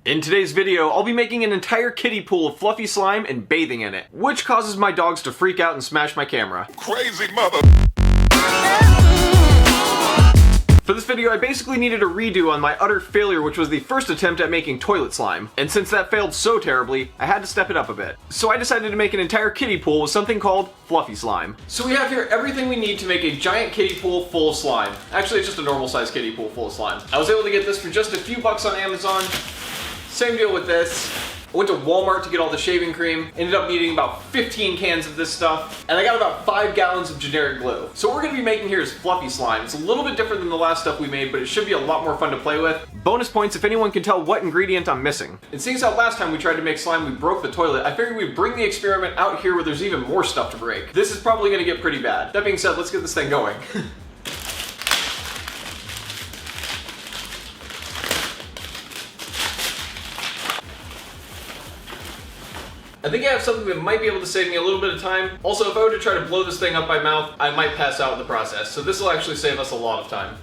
In today's video, I'll be making an entire kiddie pool of fluffy slime and bathing in it, which causes my dogs to freak out and smash my camera. Crazy mother... For this video, I basically needed a redo on my utter failure, which was the first attempt at making toilet slime. And since that failed so terribly, I had to step it up a bit. So I decided to make an entire kiddie pool with something called fluffy slime. So we have here everything we need to make a giant kiddie pool full of slime. Actually, it's just a normal sized kiddie pool full of slime. I was able to get this for just a few bucks on Amazon. Same deal with this. I went to Walmart to get all the shaving cream, ended up needing about 15 cans of this stuff, and I got about 5 gallons of generic glue. So what we're gonna be making here is fluffy slime. It's a little bit different than the last stuff we made, but it should be a lot more fun to play with. Bonus points if anyone can tell what ingredient I'm missing. And seeing as how last time we tried to make slime we broke the toilet, I figured we'd bring the experiment out here where there's even more stuff to break. This is probably gonna get pretty bad. That being said, let's get this thing going. I think I have something that might be able to save me a little bit of time. Also, if I were to try to blow this thing up by mouth, I might pass out in the process. So this will actually save us a lot of time.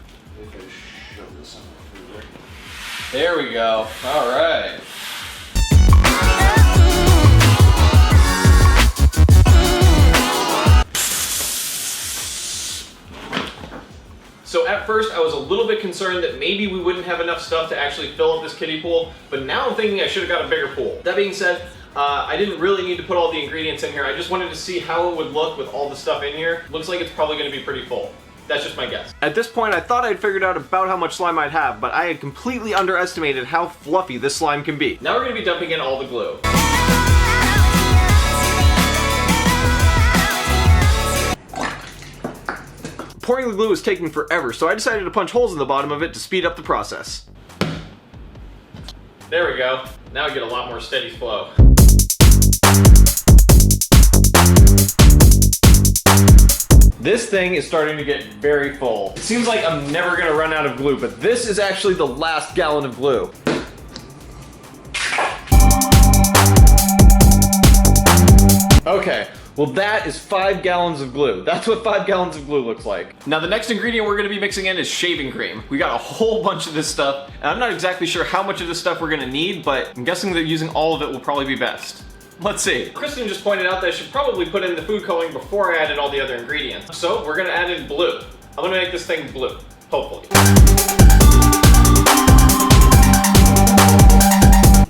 There we go. All right. So at first I was a little bit concerned that maybe we wouldn't have enough stuff to actually fill up this kiddie pool, but now I'm thinking I should have got a bigger pool. That being said, I didn't really need to put all the ingredients in here. I just wanted to see how it would look with all the stuff in here. Looks like it's probably going to be pretty full. That's just my guess. At this point, I thought I'd figured out about how much slime I'd have, but I had completely underestimated how fluffy this slime can be. Now we're going to be dumping in all the glue. Pouring the glue was taking forever, so I decided to punch holes in the bottom of it to speed up the process. There we go. Now I get a lot more steady flow. This thing is starting to get very full. It seems like I'm never gonna run out of glue, but this is actually the last gallon of glue. Okay. Well, that is 5 gallons of glue. That's what 5 gallons of glue looks like. Now, the next ingredient we're gonna be mixing in is shaving cream. We got a whole bunch of this stuff, and I'm not exactly sure how much of this stuff we're gonna need, but I'm guessing that using all of it will probably be best. Let's see. Kristen just pointed out that I should probably put in the food coloring before I added all the other ingredients. So, we're gonna add in blue. I'm gonna make this thing blue, hopefully.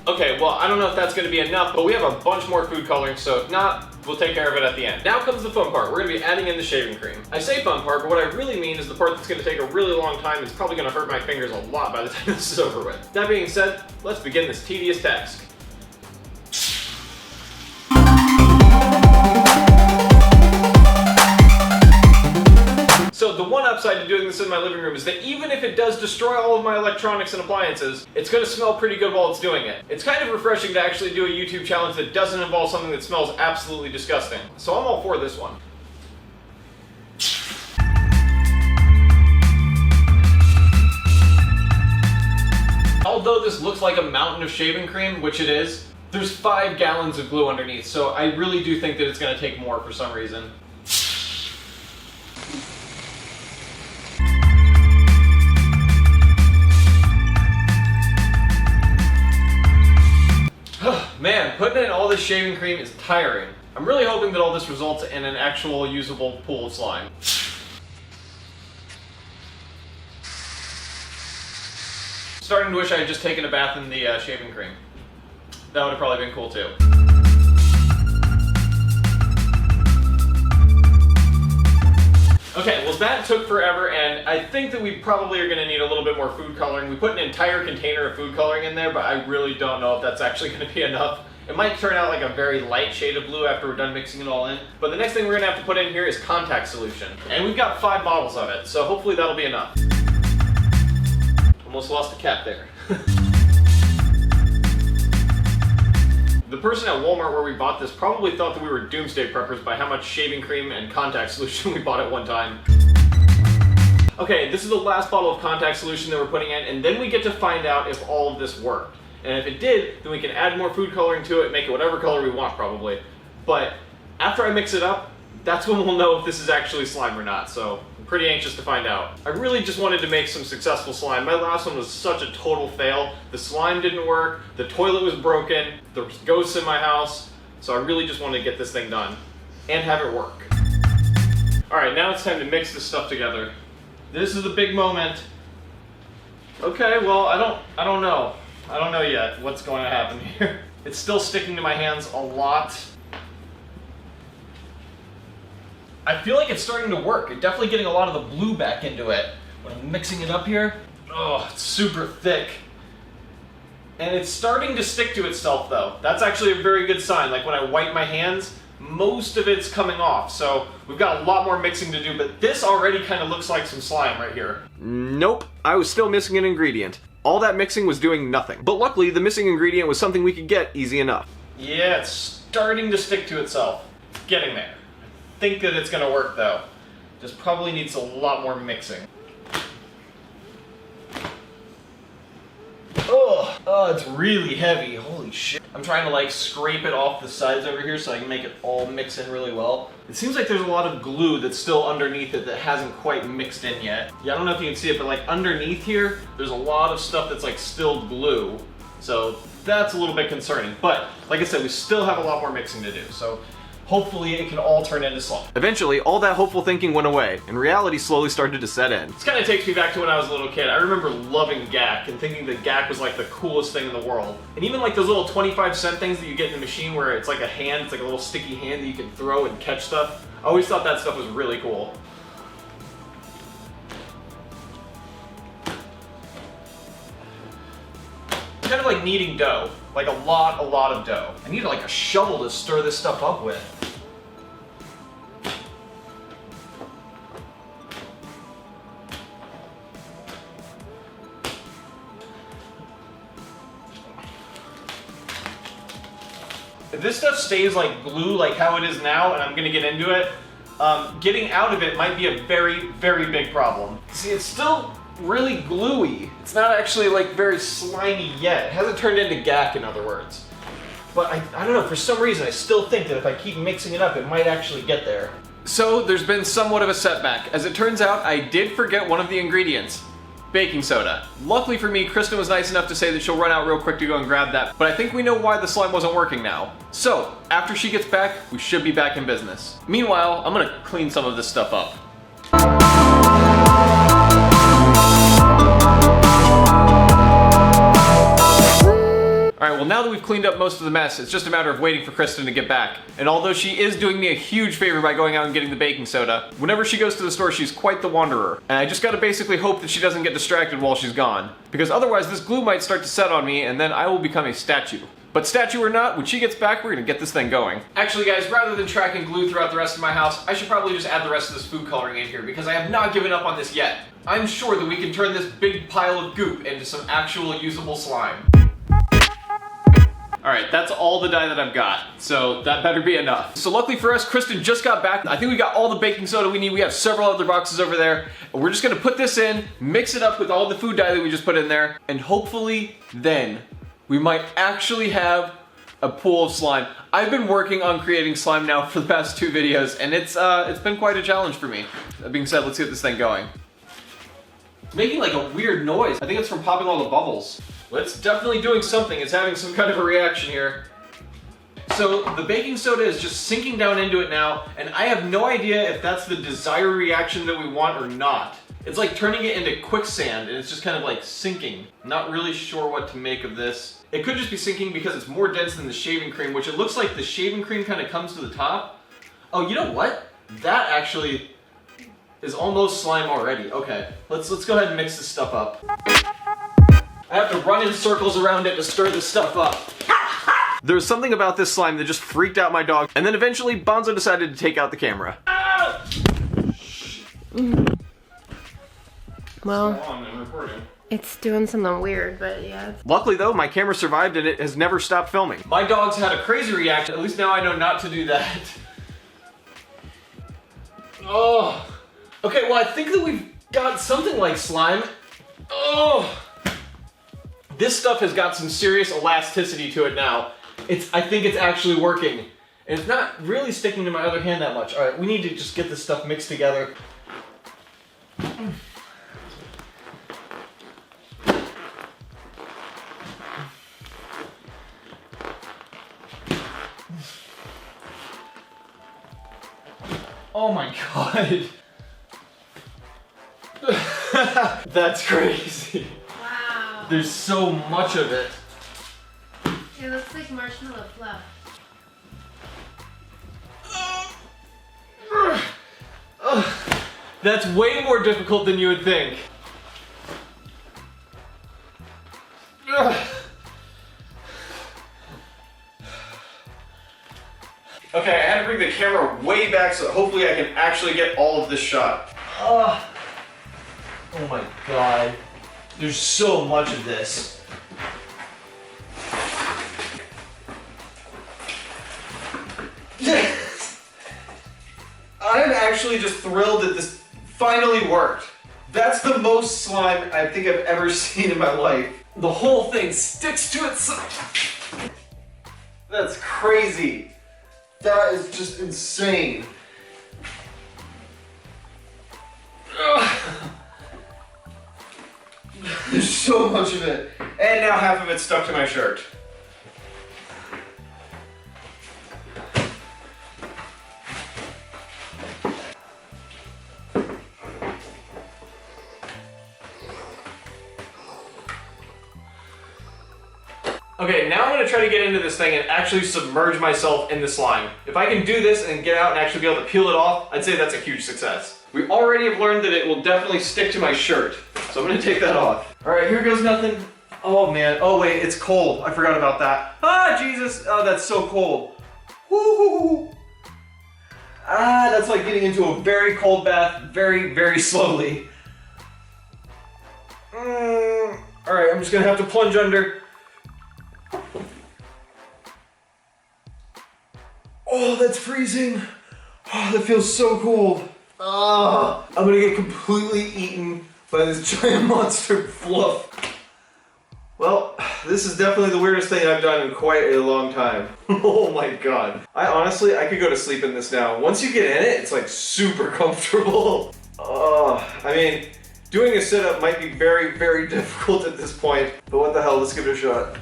Okay, well, I don't know if that's gonna be enough, but we have a bunch more food coloring, so if not, we'll take care of it at the end. Now comes the fun part. We're gonna be adding in the shaving cream. I say fun part, but what I really mean is the part that's gonna take a really long time. It's probably gonna hurt my fingers a lot by the time this is over with. That being said, let's begin this tedious task. So the one upside to doing this in my living room is that even if it does destroy all of my electronics and appliances, it's gonna smell pretty good while it's doing it. It's kind of refreshing to actually do a YouTube challenge that doesn't involve something that smells absolutely disgusting. So I'm all for this one. Although this looks like a mountain of shaving cream, which it is, there's 5 gallons of glue underneath, so I really do think that it's gonna take more for some reason. Man, putting in all this shaving cream is tiring. I'm really hoping that all this results in an actual usable pool of slime. Starting to wish I had just taken a bath in the shaving cream. That would have probably been cool too. Okay, well that took forever, and I think that we probably are going to need a little bit more food coloring. We put an entire container of food coloring in there, but I really don't know if that's actually going to be enough. It might turn out like a very light shade of blue after we're done mixing it all in. But the next thing we're going to have to put in here is contact solution. And we've got 5 bottles of it, so hopefully that'll be enough. Almost lost the cat there. The person at Walmart where we bought this probably thought that we were doomsday preppers by how much shaving cream and contact solution we bought at one time. Okay, this is the last bottle of contact solution that we're putting in, and then we get to find out if all of this worked. And if it did, then we can add more food coloring to it, make it whatever color we want probably. But after I mix it up, that's when we'll know if this is actually slime or not, so I'm pretty anxious to find out. I really just wanted to make some successful slime. My last one was such a total fail. The slime didn't work, the toilet was broken, there was ghosts in my house, so I really just wanted to get this thing done and have it work. Alright, now it's time to mix this stuff together. This is the big moment. Okay, well, I don't know. I don't know yet what's going to happen here. It's still sticking to my hands a lot. I feel like it's starting to work. It's definitely getting a lot of the blue back into it. When I'm mixing it up here, oh, it's super thick. And it's starting to stick to itself though. That's actually a very good sign. Like when I wipe my hands, most of it's coming off. So we've got a lot more mixing to do, but this already kind of looks like some slime right here. Nope, I was still missing an ingredient. All that mixing was doing nothing. But luckily, the missing ingredient was something we could get easy enough. Yeah, it's starting to stick to itself. It's getting there. I think that it's gonna work though. Just probably needs a lot more mixing. Oh, it's really heavy. Holy shit. I'm trying to like scrape it off the sides over here so I can make it all mix in really well. It seems like there's a lot of glue that's still underneath it that hasn't quite mixed in yet. Yeah, I don't know if you can see it, but like underneath here, there's a lot of stuff that's like still glue. So that's a little bit concerning. But like I said, we still have a lot more mixing to do. So hopefully it can all turn into slime. Eventually, all that hopeful thinking went away, and reality slowly started to set in. This kind of takes me back to when I was a little kid. I remember loving GAC and thinking that GAC was like the coolest thing in the world. And even like those little 25-cent things that you get in the machine where it's like a hand, it's like a little sticky hand that you can throw and catch stuff. I always thought that stuff was really cool. Kind of like kneading dough, like a lot of dough. I need like a shovel to stir this stuff up with. If this stuff stays like glue, like how it is now, and I'm gonna get into it, getting out of it might be a very, very big problem. See, it's still really gluey. It's not actually like very slimy yet. It hasn't turned into GAC, in other words. But I don't know, for some reason I still think that if I keep mixing it up, it might actually get there. So there's been somewhat of a setback. As it turns out, I did forget one of the ingredients. Baking soda. Luckily for me, Kristen was nice enough to say that she'll run out real quick to go and grab that, but I think we know why the slime wasn't working now. So, after she gets back, we should be back in business. Meanwhile, I'm gonna clean some of this stuff up. Alright, well now that we've cleaned up most of the mess, it's just a matter of waiting for Kristen to get back. And although she is doing me a huge favor by going out and getting the baking soda, whenever she goes to the store, she's quite the wanderer. And I just gotta basically hope that she doesn't get distracted while she's gone. Because otherwise this glue might start to set on me and then I will become a statue. But statue or not, when she gets back, we're gonna get this thing going. Actually guys, rather than tracking glue throughout the rest of my house, I should probably just add the rest of this food coloring in here because I have not given up on this yet. I'm sure that we can turn this big pile of goop into some actual usable slime. Alright, that's all the dye that I've got, so that better be enough. So luckily for us, Kristen just got back. I think we got all the baking soda we need. We have several other boxes over there. And we're just gonna put this in, mix it up with all the food dye that we just put in there, and hopefully then we might actually have a pool of slime. I've been working on creating slime now for the past 2 videos, and it's been quite a challenge for me. That being said, let's get this thing going. It's making like a weird noise. I think it's from popping all the bubbles. Well, it's definitely doing something. It's having some kind of a reaction here. So the baking soda is just sinking down into it now, and I have no idea if that's the desired reaction that we want or not. It's like turning it into quicksand, and it's just kind of like sinking. Not really sure what to make of this. It could just be sinking because it's more dense than the shaving cream, which it looks like the shaving cream kind of comes to the top. Oh, you know what? That actually is almost slime already. Okay, let's go ahead and mix this stuff up. I have to run in circles around it to stir this stuff up. There's something about this slime that just freaked out my dog, and then eventually Bonzo decided to take out the camera. Well, it's doing something weird, but yeah. Luckily though, my camera survived and it has never stopped filming. My dog's had a crazy reaction. At least now I know not to do that. Oh. Okay, well I think that we've got something like slime. Oh. This stuff has got some serious elasticity to it now. I think it's actually working. And it's not really sticking to my other hand that much. All right, we need to just get this stuff mixed together. Oh my god. That's crazy. Wow. There's so much of it. It looks like marshmallow fluff. That's way more difficult than you would think. Okay, I had to bring the camera way back so hopefully I can actually get all of this shot. Oh my god. There's so much of this. I'm actually just thrilled that this finally worked. That's the most slime I think I've ever seen in my life. The whole thing sticks to itself. That's crazy. That is just insane. There's so much of it. And now half of it's stuck to my shirt. Okay, now I'm going to try to get into this thing and actually submerge myself in the slime. If I can do this and get out and actually be able to peel it off, I'd say that's a huge success. We already have learned that it will definitely stick to my shirt, so I'm going to take that off. Alright, here goes nothing. Oh man, oh wait, it's cold. I forgot about that. Ah, Jesus, oh that's so cold. Woo! Ah, that's like getting into a very cold bath very, very slowly. Alright, I'm just going to have to plunge under. Oh, that's freezing. Oh, that feels so cold. I'm gonna get completely eaten by this giant monster fluff. Well, this is definitely the weirdest thing I've done in quite a long time. Oh my god. I could go to sleep in this now. Once you get in it, it's like super comfortable. I mean, doing a sit-up might be very, very difficult at this point. But what the hell, let's give it a shot.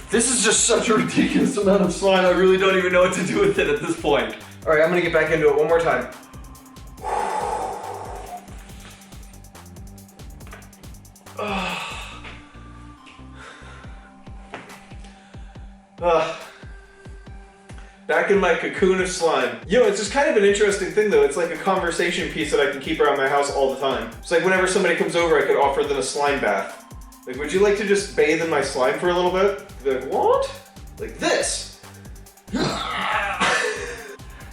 This is just such a ridiculous amount of slime, I really don't even know what to do with it at this point. Alright, I'm gonna get back into it one more time. Back in my cocoon of slime. You know, it's just kind of an interesting thing though. It's like a conversation piece that I can keep around my house all the time. It's like whenever somebody comes over, I could offer them a slime bath. Like, would you like to just bathe in my slime for a little bit? Be like, what? Like this.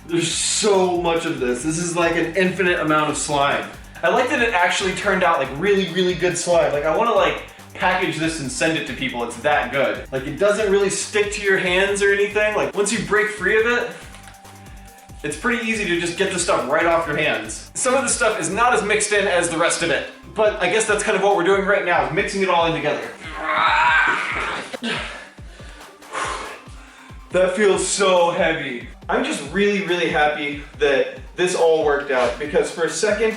There's so much of this. This is like an infinite amount of slime. I like that it actually turned out like really, really good slime. Like, I want to like package this and send it to people. It's that good. Like, it doesn't really stick to your hands or anything. Like, once you break free of it, it's pretty easy to just get the stuff right off your hands. Some of the stuff is not as mixed in as the rest of it, but I guess that's kind of what we're doing right now, is mixing it all in together. That feels so heavy. I'm just really, really happy that this all worked out, because for a second,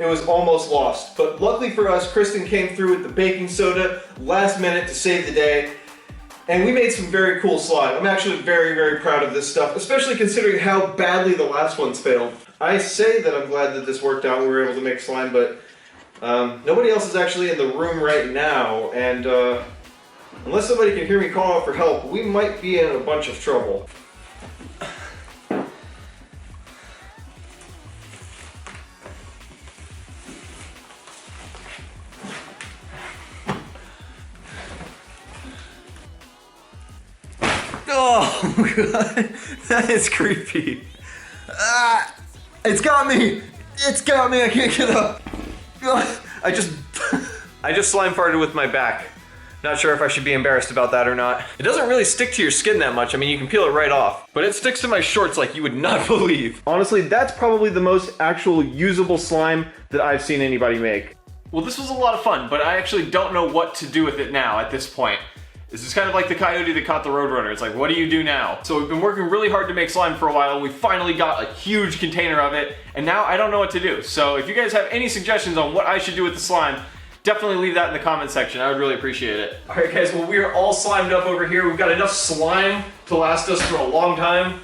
it was almost lost. But luckily for us, Kristen came through with the baking soda last minute to save the day. And we made some very cool slime. I'm actually very, very proud of this stuff, especially considering how badly the last ones failed. I say that I'm glad that this worked out and we were able to make slime, but nobody else is actually in the room right now, and unless somebody can hear me call out for help, we might be in a bunch of trouble. Oh god, that is creepy. It's got me! It's got me, I can't get up. I just slime farted with my back. Not sure if I should be embarrassed about that or not. It doesn't really stick to your skin that much. I mean, you can peel it right off, but it sticks to my shorts like you would not believe. Honestly, that's probably the most actual usable slime that I've seen anybody make. Well, this was a lot of fun, but I actually don't know what to do with it now at this point. This is kind of like the coyote that caught the roadrunner. It's like, what do you do now? So we've been working really hard to make slime for a while. We finally got a huge container of it, and now I don't know what to do. So if you guys have any suggestions on what I should do with the slime, definitely leave that in the comment section. I would really appreciate it. All right, guys, well, we are all slimed up over here. We've got enough slime to last us for a long time.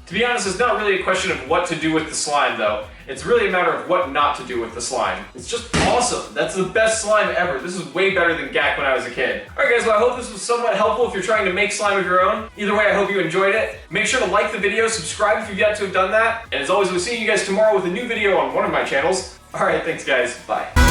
To be honest, it's not really a question of what to do with the slime, though. It's really a matter of what not to do with the slime. It's just awesome. That's the best slime ever. This is way better than GAC when I was a kid. All right, guys, well, I hope this was somewhat helpful if you're trying to make slime of your own. Either way, I hope you enjoyed it. Make sure to like the video, subscribe if you've yet to have done that. And as always, we'll see you guys tomorrow with a new video on one of my channels. All right, thanks, guys. Bye.